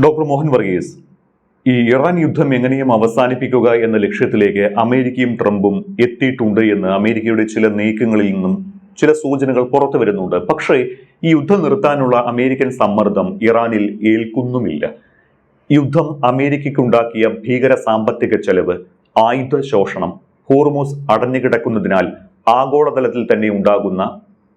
Doctor Mohan Varghese, ഈ Iran യുദ്ധം എങ്ങനെയും അവസാനിപ്പിക്കുക എന്ന ലക്ഷ്യത്തിലേക്ക് അമേരിക്കയും ട്രംപും എത്തിയിട്ടുണ്ട് എന്ന് അമേരിക്കയുടെ ചില നീക്കങ്ങളിൽ നിന്നും ചില സൂചനകൾ പുറത്തു വരുന്നുണ്ട്. പക്ഷേ ഈ യുദ്ധം നിർത്താനുള്ള അമേരിക്കൻ സമ്മർദ്ദം ഇറാനിൽ ഏൽക്കുന്നുമില്ല. യുദ്ധം അമേരിക്കയ്ക്കുണ്ടാക്കിയ ഭീകര സാമ്പത്തിക ചെലവ്, ആയുധ ശോഷണം, ഹോർമൂസ് അടഞ്ഞുകിടക്കുന്നതിനാൽ ആഗോളതലത്തിൽ തന്നെ ഉണ്ടാകുന്ന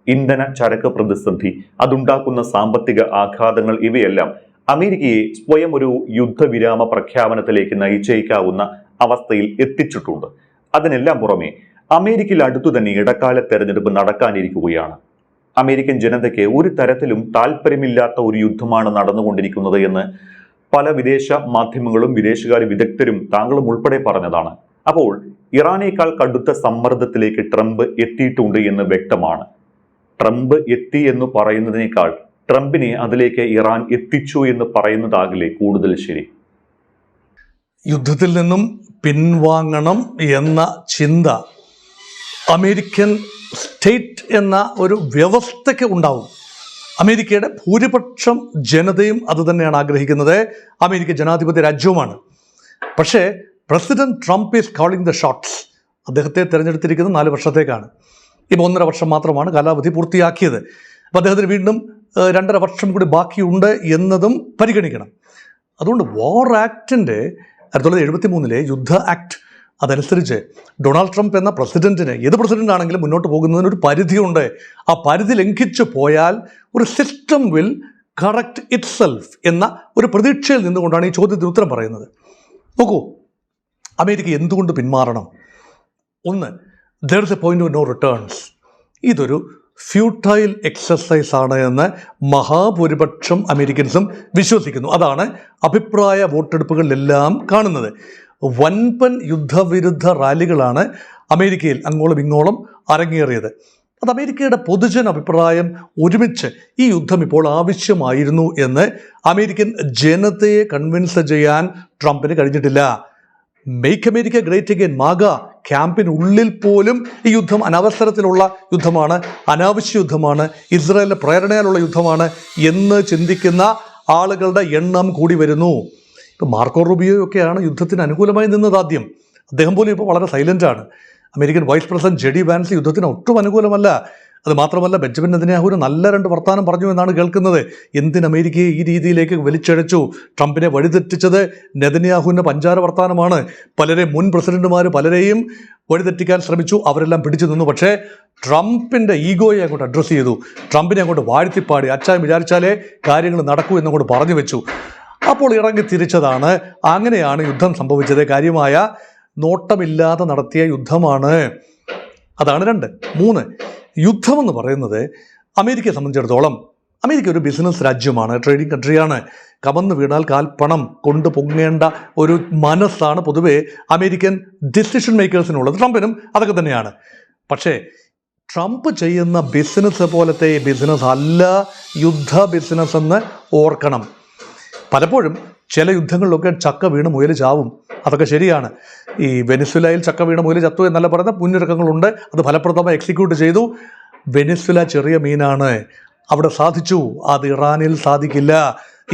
ഇന്ധന ചരക്ക് പ്രതിസന്ധി, അതുണ്ടാക്കുന്ന സാമ്പത്തിക ആഘാതങ്ങൾ, ഇവയെല്ലാം അമേരിക്കയെ സ്വയം ഒരു യുദ്ധവിരാമ പ്രഖ്യാപനത്തിലേക്ക് നയിച്ചേക്കാവുന്ന അവസ്ഥയിൽ എത്തിച്ചിട്ടുണ്ട്. അതിനെല്ലാം പുറമെ അമേരിക്കയിൽ അടുത്തു തന്നെ ഇടക്കാല തെരഞ്ഞെടുപ്പ് നടക്കാനിരിക്കുകയാണ്. അമേരിക്കൻ ജനതയ്ക്ക് ഒരു തരത്തിലും താല്പര്യമില്ലാത്ത ഒരു യുദ്ധമാണ് നടന്നുകൊണ്ടിരിക്കുന്നത് എന്ന് പല വിദേശ മാധ്യമങ്ങളും വിദേശകാര്യ വിദഗ്ധരും താങ്കളും ഉൾപ്പെടെ പറഞ്ഞതാണ്. അപ്പോൾ ഇറാനേക്കാൾ കടുത്ത സമ്മർദ്ദത്തിലേക്ക് ട്രംപ് എത്തിയിട്ടുണ്ട് എന്ന് വ്യക്തമാണ്. ട്രംപ് എത്തി എന്ന് പറയുന്നതിനേക്കാൾ ട്രംപിനെ അതിലേക്ക് ഇറാൻ എത്തിച്ചു എന്ന് പറയുന്നതാകില്ലേ കൂടുതൽ ശരി? യുദ്ധത്തിൽ നിന്നും പിൻവാങ്ങണം എന്ന ചിന്ത അമേരിക്കൻ സ്റ്റേറ്റ് എന്ന ഒരു വ്യവസ്ഥയ്ക്ക് ഉണ്ടാവും. അമേരിക്കയുടെ ഭൂരിപക്ഷം ജനതയും അതുതന്നെയാണ് ആഗ്രഹിക്കുന്നത്. അമേരിക്ക ജനാധിപത്യ രാജ്യവുമാണ്. പക്ഷേ president Trump is calling the shots. അദ്ദേഹത്തെ തിരഞ്ഞെടുത്തിരിക്കുന്നത് 4 വർഷത്തേക്കാണ്. ഇപ്പോൾ 1.5 വർഷം മാത്രമാണ് കാലാവധി പൂർത്തിയാക്കിയത്. അപ്പോൾ അദ്ദേഹത്തിന് വീണ്ടും 2.5 വർഷം കൂടി ബാക്കിയുണ്ട് എന്നതും പരിഗണിക്കണം. അതുകൊണ്ട് വാർ ആക്ടിൻ്റെ 1973 യുദ്ധ ആക്ട് അതനുസരിച്ച് ഡൊണാൾഡ് ട്രംപ് എന്ന പ്രസിഡന്റിന്, ഏത് പ്രസിഡന്റ് ആണെങ്കിലും മുന്നോട്ട് പോകുന്നതിന് ഒരു പരിധിയുണ്ട്. ആ പരിധി ലംഘിച്ചു പോയാൽ ഒരു system will correct it self എന്ന ഒരു പ്രതീക്ഷയിൽ നിന്നുകൊണ്ടാണ് ഈ ചോദ്യത്തിന് ഉത്തരം പറയുന്നത്. നോക്കൂ, അമേരിക്ക എന്തുകൊണ്ട് പിന്മാറണം? ഒന്ന്, there is a point of no returns. ഇതൊരു ഫ്യൂട്ടൈൽ എക്സസൈസ് ആണ് എന്ന് മഹാഭൂരിപക്ഷം അമേരിക്കൻസും വിശ്വസിക്കുന്നു. അതാണ് അഭിപ്രായ വോട്ടെടുപ്പുകളിലെല്ലാം കാണുന്നത്. വൻപൻ യുദ്ധവിരുദ്ധ റാലികളാണ് അമേരിക്കയിൽ അങ്ങോളം ഇങ്ങോളം അരങ്ങേറിയത്. അത് അമേരിക്കയുടെ പൊതുജന അഭിപ്രായം ഒരുമിച്ച് ഈ യുദ്ധം ഇപ്പോൾ ആവശ്യമായിരുന്നു എന്ന് അമേരിക്കൻ ജനതയെ കൺവിൻസ് ചെയ്യാൻ ട്രംപിന് കഴിഞ്ഞിട്ടില്ല. മെയ്ക്ക് അമേരിക്ക ഗ്രേറ്റ് അഗെയിൻ, മാഗ ക്യാമ്പിനുള്ളിൽ പോലും ഈ യുദ്ധം അനവസരത്തിലുള്ള യുദ്ധമാണ്, അനാവശ്യ യുദ്ധമാണ്, ഇസ്രായേലിന്റെ പ്രേരണയാലുള്ള യുദ്ധമാണ് എന്ന് ചിന്തിക്കുന്ന ആളുകളുടെ എണ്ണം കൂടി വരുന്നു. ഇപ്പോൾ മാർക്കോ റൂബിയോയൊക്കെയാണ് യുദ്ധത്തിന് അനുകൂലമായി നിന്നത് ആദ്യം. അദ്ദേഹം പോലും ഇപ്പോൾ വളരെ സൈലൻ്റാണ്. American vice president JD Vance യുദ്ധത്തിന് ഒട്ടും അനുകൂലമല്ല. അത് മാത്രമല്ല, ബെഞ്ചമിൻ നെതന്യാഹുവിന് നല്ല 2 വർത്താനം പറഞ്ഞു എന്നാണ് കേൾക്കുന്നത്. എന്തിന് അമേരിക്കയെ ഈ രീതിയിലേക്ക് വലിച്ചഴച്ചു? ട്രംപിനെ വഴിതെറ്റിച്ചത് നെതന്യാഹുവിൻ്റെ പഞ്ചാര വർത്താനമാണ്. മുൻ പ്രസിഡന്റുമാർ പലരെയും വഴിതെറ്റിക്കാൻ ശ്രമിച്ചു, അവരെല്ലാം പിടിച്ചു നിന്നു. പക്ഷേ ട്രംപിൻ്റെ ഈഗോയെ അങ്ങോട്ട് അഡ്രസ്സ് ചെയ്തു, ട്രംപിനെ അങ്ങോട്ട് വാഴ്ത്തിപ്പാടി, അച്ചായം വിചാരിച്ചാലേ കാര്യങ്ങൾ നടക്കൂ എന്നങ്ങോട്ട് പറഞ്ഞു വെച്ചു. അപ്പോൾ ഇറങ്ങി തിരിച്ചതാണ്. അങ്ങനെയാണ് യുദ്ധം സംഭവിച്ചത്. കാര്യമായ നോട്ടമില്ലാതെ നടത്തിയ യുദ്ധമാണ്. അതാണ് 2. 3, യുദ്ധമെന്ന് പറയുന്നത് അമേരിക്കയെ സംബന്ധിച്ചിടത്തോളം, അമേരിക്ക ഒരു ബിസിനസ് രാജ്യമാണ്, ട്രേഡിംഗ് കൺട്രിയാണ്. കമന്ന് വീണാൽ കാൽപ്പണം കൊണ്ട് പൊങ്ങേണ്ട ഒരു മനസ്സാണ് പൊതുവെ അമേരിക്കൻ ഡിസിഷൻ മേക്കേഴ്സിനുള്ളത്. ട്രംപിനും അതൊക്കെ തന്നെയാണ്. പക്ഷേ ട്രംപ് ചെയ്യുന്ന ബിസിനസ് പോലത്തെ ബിസിനസ് അല്ല യുദ്ധ ബിസിനസ് എന്ന് ഓർക്കണം. പലപ്പോഴും ചില യുദ്ധങ്ങളിലൊക്കെ ചക്ക വീണ് മുയൽ ചാവും, അതൊക്കെ ശരിയാണ്. ഈ വെനിസ്വലയിൽ ചക്ക വീണ് മുയൽ ചത്തു എന്നല്ല പറയുന്ന മുന്നൊരുക്കങ്ങളുണ്ട്. അത് ഫലപ്രദമായി എക്സിക്യൂട്ട് ചെയ്തു. വെനിസ്വല ചെറിയ മീനാണ്, അവിടെ സാധിച്ചു. അത് ഇറാനിൽ സാധിക്കില്ല.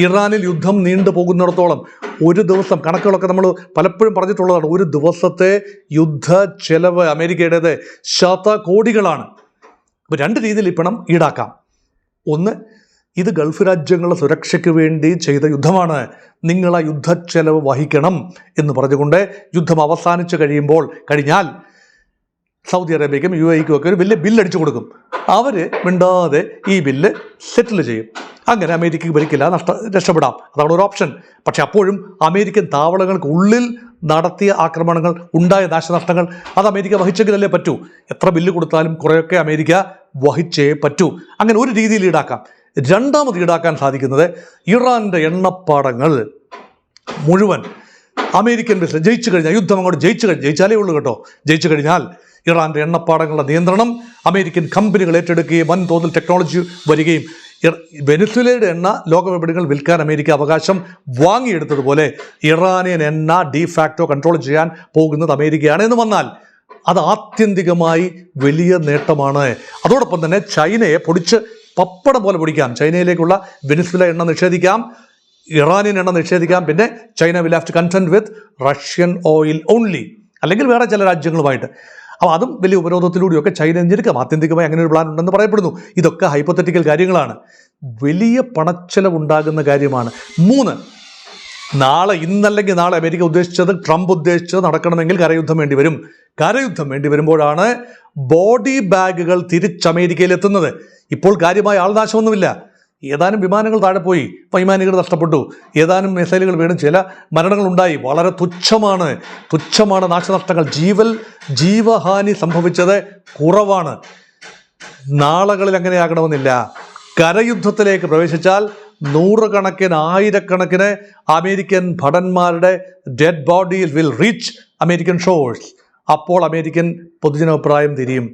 ഇറാനിൽ യുദ്ധം നീണ്ടു പോകുന്നിടത്തോളം ഒരു ദിവസം, കണക്കുകളൊക്കെ നമ്മൾ പലപ്പോഴും പറഞ്ഞിട്ടുള്ളതാണ്, ഒരു ദിവസത്തെ യുദ്ധ ചെലവ് അമേരിക്കയുടേത് ശതകോടികളാണ്. അപ്പോൾ 2 രീതിയിൽ ഈ പണം ഈടാക്കാം. ഒന്ന്, ഇത് ഗൾഫ് രാജ്യങ്ങളുടെ സുരക്ഷയ്ക്ക് വേണ്ടി ചെയ്ത യുദ്ധമാണ്, നിങ്ങൾ ആ യുദ്ധച്ചെലവ് വഹിക്കണം എന്ന് പറഞ്ഞുകൊണ്ട് യുദ്ധം അവസാനിച്ച് കഴിഞ്ഞാൽ സൗദി അറേബ്യയ്ക്കും UAEക്കും ഒക്കെ ഒരു വലിയ ബില്ലടിച്ചു കൊടുക്കും. അവർ മിണ്ടാതെ ഈ ബില്ല് സെറ്റിൽ ചെയ്യും. അങ്ങനെ അമേരിക്കയ്ക്ക് ഭരിക്കില്ല, രക്ഷപ്പെടാം. അതാണ് ഒരു ഓപ്ഷൻ. പക്ഷെ അപ്പോഴും അമേരിക്കൻ താവളങ്ങൾക്ക് ഉള്ളിൽ നടത്തിയ ആക്രമണങ്ങൾ ഉണ്ടായ നാശനഷ്ടങ്ങൾ അത് അമേരിക്ക വഹിച്ചെങ്കിലല്ലേ പറ്റൂ. എത്ര ബില്ല് കൊടുത്താലും കുറേയൊക്കെ അമേരിക്ക വഹിച്ചേ പറ്റൂ. അങ്ങനെ ഒരു രീതിയിൽ ഈടാക്കാം. 2ാമത് ഈടാക്കാൻ സാധിക്കുന്നത് ഇറാൻ്റെ എണ്ണപ്പാടങ്ങൾ മുഴുവൻ അമേരിക്കൻ ബിസിനസ് ജയിച്ചു കഴിഞ്ഞാൽ, യുദ്ധം അങ്ങോട്ട് ജയിച്ചാലേ ഉള്ളൂ കേട്ടോ, ജയിച്ചു കഴിഞ്ഞാൽ ഇറാൻ്റെ എണ്ണപ്പാടങ്ങളുടെ നിയന്ത്രണം അമേരിക്കൻ കമ്പനികൾ ഏറ്റെടുക്കുകയും വൻതോതിൽ ടെക്നോളജി വരികയും വെനിസ്വലയുടെ എണ്ണ ലോകവിപണികൾ വിൽക്കാൻ അമേരിക്ക അവകാശം വാങ്ങിയെടുത്തതുപോലെ ഇറാനിയൻ എണ്ണ ഡീഫാക്ടോ കൺട്രോൾ ചെയ്യാൻ പോകുന്നത് അമേരിക്കയാണ് എന്ന് വന്നാൽ അത് ആത്യന്തികമായി വലിയ നേട്ടമാണ്. അതോടൊപ്പം തന്നെ ചൈനയെ പൊടിച്ച് പപ്പടം പോലെ പൊടിക്കാം. ചൈനയിലേക്കുള്ള വെനിസ്വല എണ്ണ നിഷേധിക്കാം. ഇറാനിയൻ എണ്ണ നിഷേധിക്കാം, പിന്നെ China will have to content with Russian oil only, അല്ലെങ്കിൽ വേറെ ചില രാജ്യങ്ങളുമായിട്ട്. അപ്പോൾ അതും വലിയ ഉപരോധത്തിലൂടെയൊക്കെ ചൈന എഞ്ചിരിക്കാം. ആത്യന്തികമായി അങ്ങനെ ഒരു പ്ലാൻ ഉണ്ടെന്ന് പറയപ്പെടുന്നു. ഇതൊക്കെ ഹൈപ്പോത്തറ്റിക്കൽ കാര്യങ്ങളാണ്, വലിയ പണച്ചെലവുണ്ടാകുന്ന കാര്യമാണ്. 3, നാളെ ഇന്നല്ലെങ്കിൽ നാളെ അമേരിക്ക ഉദ്ദേശിച്ചത്, ട്രംപ് ഉദ്ദേശിച്ചത് നടക്കണമെങ്കിൽ കരയുദ്ധം വേണ്ടി വരും. കരയുദ്ധം വേണ്ടി വരുമ്പോഴാണ് ബോഡി ബാഗുകൾ തിരിച്ച് അമേരിക്കയിൽ എത്തുന്നത്. ഇപ്പോൾ കാര്യമായ ആൾനാശമൊന്നുമില്ല. ഏതാനും വിമാനങ്ങൾ താഴെ പോയി, വൈമാനികർ നഷ്ടപ്പെട്ടു, ഏതാനും മിസൈലുകൾ വീണ് ചില മരണങ്ങൾ ഉണ്ടായി. വളരെ തുച്ഛമാണ് നാശനഷ്ടങ്ങൾ. ജീവഹാനി സംഭവിച്ചത് കുറവാണ്. നാളുകളിൽ അങ്ങനെയാകണമെന്നില്ല. കരയുദ്ധത്തിലേക്ക് പ്രവേശിച്ചാൽ നൂറുകണക്കിന് ആയിരക്കണക്കിന് അമേരിക്കൻ ഭടന്മാരുടെ dead bodies will reach American shores. അപ്പോൾ അമേരിക്കൻ പൊതുജനാഭിപ്രായം തിരിയും.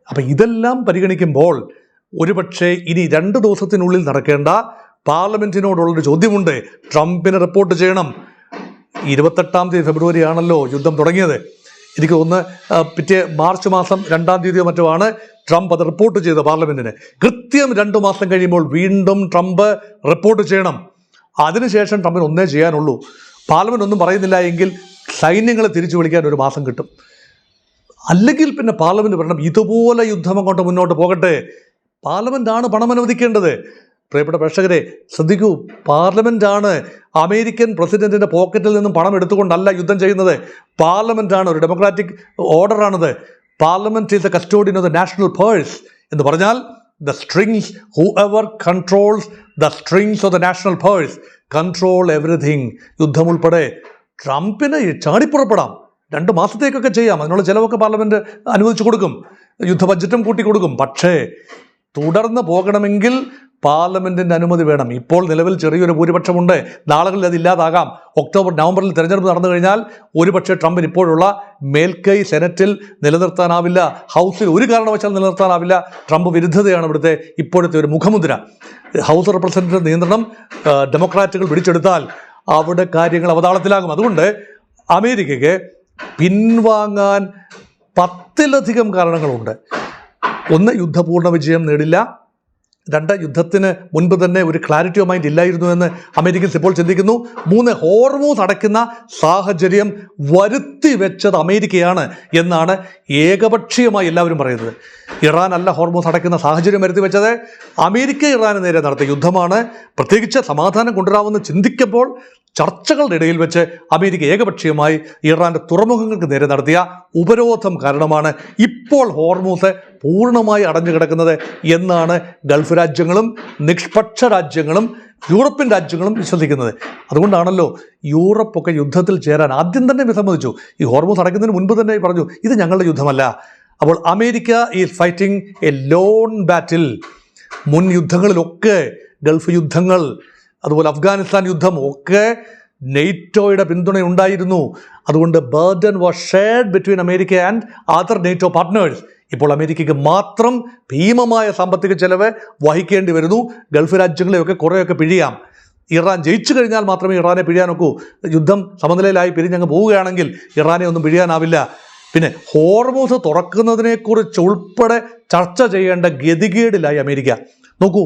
അപ്പം ഇതെല്ലാം പരിഗണിക്കുമ്പോൾ ഒരുപക്ഷെ ഇനി 2 ദിവസത്തിനുള്ളിൽ നടക്കേണ്ട പാർലമെന്റിനോടുള്ളൊരു ചോദ്യമുണ്ട്. ട്രംപിന് റിപ്പോർട്ട് ചെയ്യണം. 28 ഫെബ്രുവരി ആണല്ലോ യുദ്ധം തുടങ്ങിയത്. എനിക്ക് തോന്നുന്നു പിറ്റേ മാർച്ച് മാസം 2 തീയതിയോ മറ്റോ ആണ് ട്രംപ് അത് റിപ്പോർട്ട് ചെയ്തത് പാർലമെന്റിന്. കൃത്യം 2 മാസം കഴിയുമ്പോൾ വീണ്ടും ട്രംപ് റിപ്പോർട്ട് ചെയ്യണം. അതിനുശേഷം ട്രംപിന് ഒന്നേ ചെയ്യാനുള്ളൂ. പാർലമെന്റ് ഒന്നും പറയുന്നില്ല എങ്കിൽ സൈന്യങ്ങളെ തിരിച്ചു വിളിക്കാൻ 1 മാസം കിട്ടും. അല്ലെങ്കിൽ പിന്നെ പാർലമെന്റ് പറയണം ഇതുപോലെ യുദ്ധം അങ്ങോട്ട് മുന്നോട്ട് പോകട്ടെ. പാർലമെന്റാണ് പണം അനുവദിക്കേണ്ടത്. പ്രിയപ്പെട്ട പ്രേക്ഷകരെ ശ്രദ്ധിക്കൂ, പാർലമെന്റാണ് അമേരിക്കൻ പ്രസിഡന്റിന്റെ പോക്കറ്റിൽ നിന്നും പണം എടുത്തുകൊണ്ടല്ല യുദ്ധം ചെയ്യുന്നത്. പാർലമെന്റാണ്, ഒരു ഡെമോക്രാറ്റിക് ഓർഡറാണിത്. Parliament is the custodian of the national purse എന്ന് പറഞ്ഞാൽ the strings, whoever controls the strings of the national purse control everything. യുദ്ധം ഉൾപ്പെടെ ട്രംപിന് ചാടിപ്പുറപ്പെടാം. 2 മാസത്തേക്കൊക്കെ ചെയ്യാം. അതിനുള്ള ചിലവൊക്കെ പാർലമെന്റ് അനുവദിച്ചു കൊടുക്കും, യുദ്ധ ബഡ്ജറ്റും കൂട്ടി കൊടുക്കും. പക്ഷേ തുടർന്ന് പോകണമെങ്കിൽ പാർലമെന്റിന്റെ അനുമതി വേണം. ഇപ്പോൾ നിലവിൽ ചെറിയൊരു ഭൂരിപക്ഷമുണ്ട്, നാളുകളിൽ അത് ഇല്ലാതാകാം. നവംബറിൽ തെരഞ്ഞെടുപ്പ് നടന്നു കഴിഞ്ഞാൽ ഒരുപക്ഷെ ട്രംപിന് ഇപ്പോഴുള്ള മേൽക്കൈ സെനറ്റിൽ നിലനിർത്താനാവില്ല, ഹൗസിൽ ഒരു കാരണവശാൽ നിലനിർത്താനാവില്ല. ട്രംപ് വിരുദ്ധതയാണ് ഇവിടുത്തെ ഇപ്പോഴത്തെ ഒരു മുഖമുദ്ര. ഹൗസ് റെപ്രസെന്റേറ്റീവ് നിയന്ത്രണം ഡെമോക്രാറ്റുകൾ പിടിച്ചെടുത്താൽ അവിടെ കാര്യങ്ങൾ അവതാളത്തിലാകും. അതുകൊണ്ട് അമേരിക്കയ്ക്ക് പിൻവാങ്ങാൻ 10-ലധികം കാരണങ്ങളുണ്ട്. 1, യുദ്ധപൂർണ്ണ വിജയം നേടില്ല. 2, യുദ്ധത്തിന് മുൻപ് തന്നെ ഒരു ക്ലാരിറ്റി ഓഫ് മൈൻഡ് ഇല്ലായിരുന്നു എന്ന് അമേരിക്കൻസ് ഇപ്പോൾ ചിന്തിക്കുന്നു. 3, ഹോർമൂസ് അടയ്ക്കുന്ന സാഹചര്യം വരുത്തി വെച്ചത് അമേരിക്കയാണ് എന്നാണ് ഏകപക്ഷീയമായി എല്ലാവരും പറയുന്നത്. ഇറാൻ അല്ല ഹോർമൂസ് അടയ്ക്കുന്ന സാഹചര്യം വരുത്തി വെച്ചത്, അമേരിക്ക ഇറാന് നേരെ നടത്തിയ യുദ്ധമാണ്. പ്രത്യേകിച്ച് സമാധാനം കൊണ്ടുവരാമെന്ന് ചിന്തിക്കുമ്പോൾ ചർച്ചകളുടെ ഇടയിൽ വെച്ച് അമേരിക്ക ഏകപക്ഷീയമായി ഇറാന്റെ തുറമുഖങ്ങൾക്ക് നേരെ നടത്തിയ ഉപരോധം കാരണമാണ് ഇപ്പോൾ ഹോർമൂസ് പൂർണ്ണമായി അടഞ്ഞു കിടക്കുന്നത് എന്നാണ് ഗൾഫ് രാജ്യങ്ങളും നിഷ്പക്ഷ രാജ്യങ്ങളും യൂറോപ്യൻ രാജ്യങ്ങളും വിശ്വസിക്കുന്നത്. അതുകൊണ്ടാണല്ലോ യൂറോപ്പൊക്കെ യുദ്ധത്തിൽ ചേരാൻ ആദ്യം തന്നെ വിസമ്മതിച്ചു. ഈ ഹോർമൂസ് അടയ്ക്കുന്നതിന് മുൻപ് തന്നെ പറഞ്ഞു ഇത് ഞങ്ങളുടെ യുദ്ധമല്ല. അപ്പോൾ America is fighting a lone battle. മുൻ യുദ്ധങ്ങളിലൊക്കെ, ഗൾഫ് യുദ്ധങ്ങൾ, അതുപോലെ അഫ്ഗാനിസ്ഥാൻ യുദ്ധം ഒക്കെ നെയ്റ്റോയുടെ പിന്തുണ ഉണ്ടായിരുന്നു. അതുകൊണ്ട് burden was shared between America and other NATO partners. ഇപ്പോൾ അമേരിക്കയ്ക്ക് മാത്രം ഭീമമായ സാമ്പത്തിക ചെലവ് വഹിക്കേണ്ടി വരുന്നു. ഗൾഫ് രാജ്യങ്ങളെയൊക്കെ കുറേയൊക്കെ പിഴിയാം. ഇറാൻ ജയിച്ചു കഴിഞ്ഞാൽ മാത്രമേ ഇറാനെ പിഴിയാനൊക്കൂ. യുദ്ധം സമനിലയിലായി പിരിഞ്ഞങ്ങ് പോവുകയാണെങ്കിൽ ഇറാനെ ഒന്നും പിഴിയാനാവില്ല. പിന്നെ ഹോർമൂസ് തുറക്കുന്നതിനെക്കുറിച്ച് ഉൾപ്പെടെ ചർച്ച ചെയ്യേണ്ട ഗതികേടിലായി അമേരിക്ക. നോക്കൂ,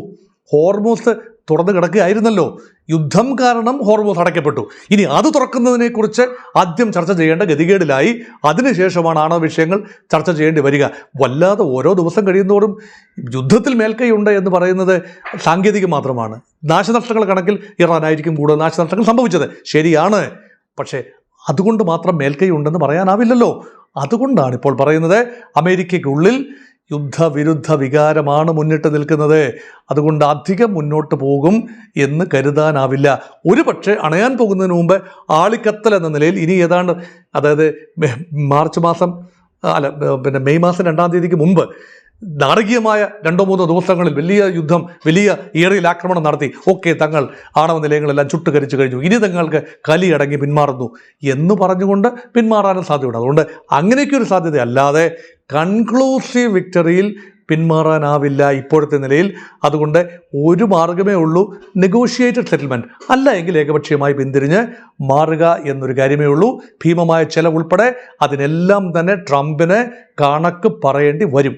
ഹോർമൂസ് തുറന്നു കിടക്കുകയായിരുന്നല്ലോ, യുദ്ധം കാരണം ഹോർമൂസ് അടയ്ക്കപ്പെട്ടു. ഇനി അത് തുറക്കുന്നതിനെക്കുറിച്ച് ആദ്യം ചർച്ച ചെയ്യേണ്ട ഗതികേടിലായി. അതിനുശേഷമാണ് ആണവ വിഷയങ്ങൾ ചർച്ച ചെയ്യേണ്ടി വരിക. വല്ലാതെ ഓരോ ദിവസം കഴിയുന്നതോറും യുദ്ധത്തിൽ മേൽക്കൈയുണ്ട് എന്ന് പറയുന്നത് സാങ്കേതികം മാത്രമാണ്. നാശനഷ്ടങ്ങൾ കണക്കിൽ ഇറാനായിരിക്കും കൂടുതൽ നാശനഷ്ടങ്ങൾ സംഭവിച്ചത്, ശരിയാണ്. പക്ഷേ അതുകൊണ്ട് മാത്രം മേൽക്കൈ ഉണ്ടെന്ന് പറയാനാവില്ലല്ലോ. അതുകൊണ്ടാണ് ഇപ്പോൾ പറയുന്നത് അമേരിക്കയ്ക്കുള്ളിൽ യുദ്ധവിരുദ്ധ വികാരമാണ് മുന്നിട്ട് നിൽക്കുന്നത്. അതുകൊണ്ട് അധികം മുന്നോട്ട് പോകും എന്ന് കരുതാനാവില്ല. ഒരു പക്ഷേ അണയാൻ പോകുന്നതിന് മുമ്പ് ആളിക്കത്തൽ എന്ന നിലയിൽ ഇനി ഏതാണ്ട്, അതായത് മാർച്ച് മാസം പിന്നെ മെയ് മാസം 2-ാം തീയതിക്ക് മുമ്പ് നാടകീയമായ 2-3 ദിവസങ്ങളിൽ വലിയ യുദ്ധം, വലിയ ഏറിയൽ ആക്രമണം നടത്തി. ഓക്കെ, തങ്ങൾ ആണവ നിലയങ്ങളെല്ലാം ചുട്ടുകരിച്ചു കഴിഞ്ഞു, ഇനി തങ്ങൾക്ക് കലിയടങ്ങി പിന്മാറുന്നു എന്ന് പറഞ്ഞുകൊണ്ട് പിന്മാറാനും സാധ്യതയുണ്ട്. അതുകൊണ്ട് അങ്ങനെയൊക്കെ ഒരു സാധ്യത അല്ലാതെ കൺക്ലൂസീവ് വിക്ടറിയിൽ പിന്മാറാനാവില്ല ഇപ്പോഴത്തെ നിലയിൽ. അതുകൊണ്ട് ഒരു മാർഗമേ ഉള്ളൂ, നെഗോഷിയേറ്റഡ് സെറ്റിൽമെൻറ്റ്. അല്ല എങ്കിൽ ഏകപക്ഷീയമായി പിന്തിരിഞ്ഞ് മാറുക എന്നൊരു കാര്യമേ ഉള്ളൂ. ഭീമമായ ചെലവുൾപ്പെടെ അതിനെല്ലാം തന്നെ ട്രംപിന് കണക്ക് പറയേണ്ടി വരും.